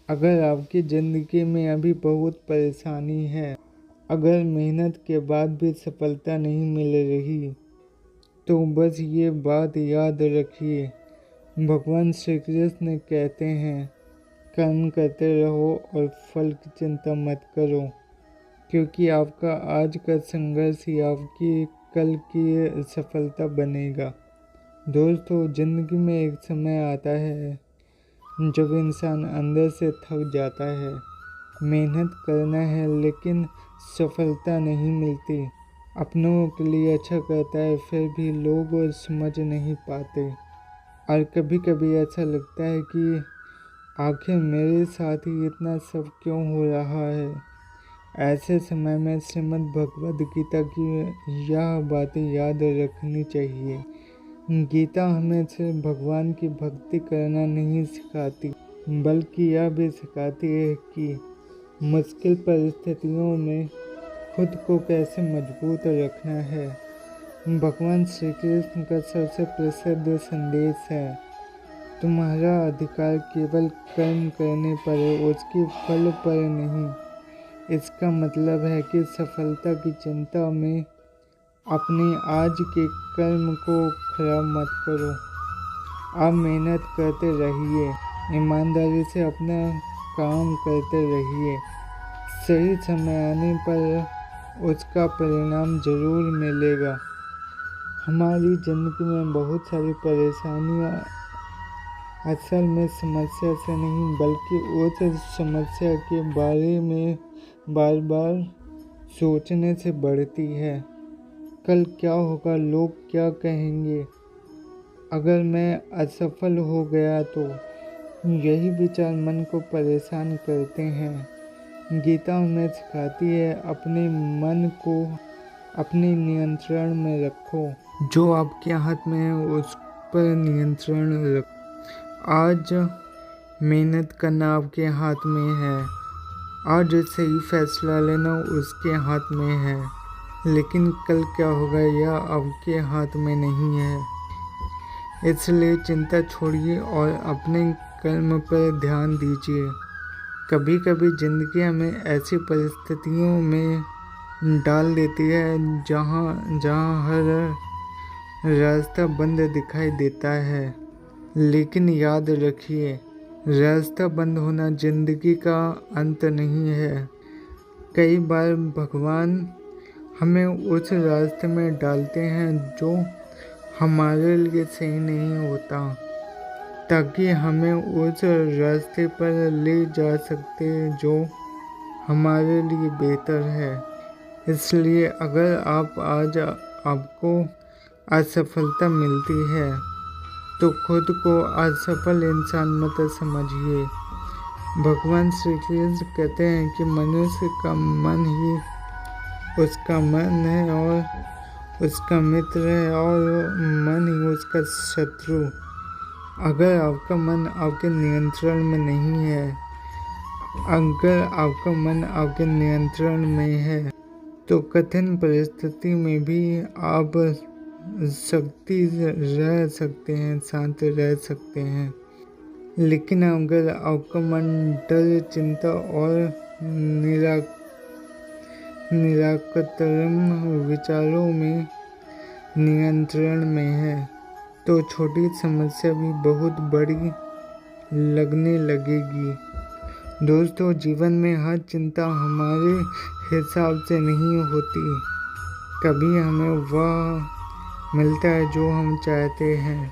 अगर आपकी ज़िंदगी में अभी बहुत परेशानी है, अगर मेहनत के बाद भी सफलता नहीं मिल रही, तो बस ये बात याद रखिए, भगवान श्री कृष्ण कहते हैं, कर्म करते रहो और फल की चिंता मत करो, क्योंकि आपका आज का संघर्ष ही आपकी कल की सफलता बनेगा। दोस्तों, ज़िंदगी में एक समय आता है जब इंसान अंदर से थक जाता है, मेहनत करना है लेकिन सफलता नहीं मिलती, अपनों के लिए अच्छा करता है फिर भी लोग समझ नहीं पाते, और कभी कभी ऐसा लगता है कि आखिर मेरे साथ ही इतना सब क्यों हो रहा है। ऐसे समय में श्रीमद् भगवद गीता की यह बातें याद रखनी चाहिए। गीता हमें सिर्फ भगवान की भक्ति करना नहीं सिखाती, बल्कि यह भी सिखाती है कि मुश्किल परिस्थितियों में खुद को कैसे मजबूत रखना है। भगवान श्री कृष्ण का सबसे प्रसिद्ध संदेश है, तुम्हारा अधिकार केवल कर्म करने पर है, उसके फल पर नहीं। इसका मतलब है कि सफलता की चिंता में अपने आज के कर्म को खराब मत करो। आप मेहनत करते रहिए, ईमानदारी से अपना काम करते रहिए, सही समय आने पर उसका परिणाम ज़रूर मिलेगा। हमारी ज़िंदगी में बहुत सारी परेशानियाँ असल में समस्या से नहीं, बल्कि उस समस्या के बारे में बार बार सोचने से बढ़ती है। कल क्या होगा, लोग क्या कहेंगे, अगर मैं असफल हो गया तो, यही विचार मन को परेशान करते हैं। गीता हमें सिखाती है, अपने मन को अपने नियंत्रण में रखो, जो आपके हाथ में है उस पर नियंत्रण रखो। आज मेहनत करना आपके हाथ में है, आज सही फैसला लेना उसके हाथ में है, लेकिन कल क्या होगा यह आपके हाथ में नहीं है। इसलिए चिंता छोड़िए और अपने कर्म पर ध्यान दीजिए। कभी कभी ज़िंदगी हमें ऐसी परिस्थितियों में डाल देती है जहाँ हर रास्ता बंद दिखाई देता है, लेकिन याद रखिए, रास्ता बंद होना ज़िंदगी का अंत नहीं है। कई बार भगवान हमें उस रास्ते में डालते हैं जो हमारे लिए सही नहीं होता, ताकि हमें उस रास्ते पर ले जा सकते जो हमारे लिए बेहतर है। इसलिए अगर आज आपको असफलता मिलती है, तो खुद को असफल इंसान मत समझिए। भगवान श्री कृष्ण कहते हैं कि मनुष्य का मन ही उसका मन है और उसका मित्र है, और मन ही उसका शत्रु। अगर आपका मन आपके नियंत्रण में नहीं है, अगर आपका मन आपके नियंत्रण में है, तो कठिन परिस्थिति में भी आप शक्ति रह सकते हैं, शांत रह सकते हैं। लेकिन अगर आपका मन डर, चिंता और निराकरण विचारों में नियंत्रण में है, तो छोटी समस्या भी बहुत बड़ी लगने लगेगी। दोस्तों, जीवन में हर चिंता हमारे हिसाब से नहीं होती। कभी हमें वह मिलता है जो हम चाहते हैं,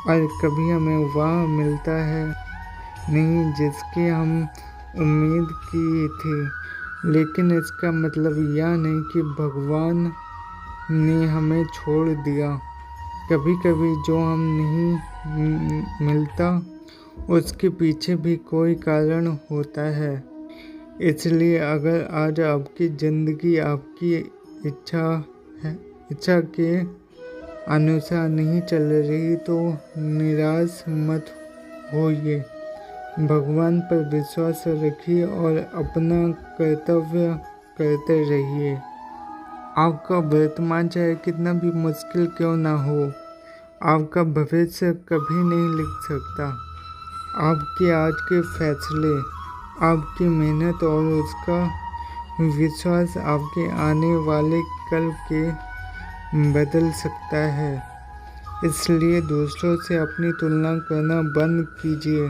और कभी हमें वह मिलता है नहीं जिसकी हम उम्मीद की थी। लेकिन इसका मतलब यह नहीं कि भगवान ने हमें छोड़ दिया। कभी कभी जो हम नहीं मिलता, उसके पीछे भी कोई कारण होता है। इसलिए अगर आज आपकी ज़िंदगी आपकी इच्छा के अनुसार नहीं चल रही, तो निराश मत होइए। भगवान पर विश्वास रखिए और अपना कर्तव्य करते रहिए। आपका वर्तमान चाहे कितना भी मुश्किल क्यों ना हो, आपका भविष्य कभी नहीं लिख सकता। आपके आज के फैसले आपकी मेहनत और उसका विश्वास आपके आने वाले कल के बदल सकता है। इसलिए दूसरों से अपनी तुलना करना बंद कीजिए।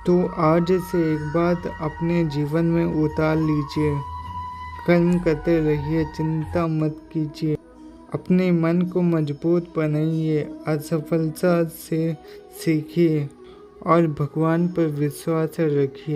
तो आज से एक बात अपने जीवन में उतार लीजिए, कर्म करते रहिए, चिंता मत कीजिए, अपने मन को मजबूत बनाइए, असफलता से सीखिए और भगवान पर विश्वास रखिए।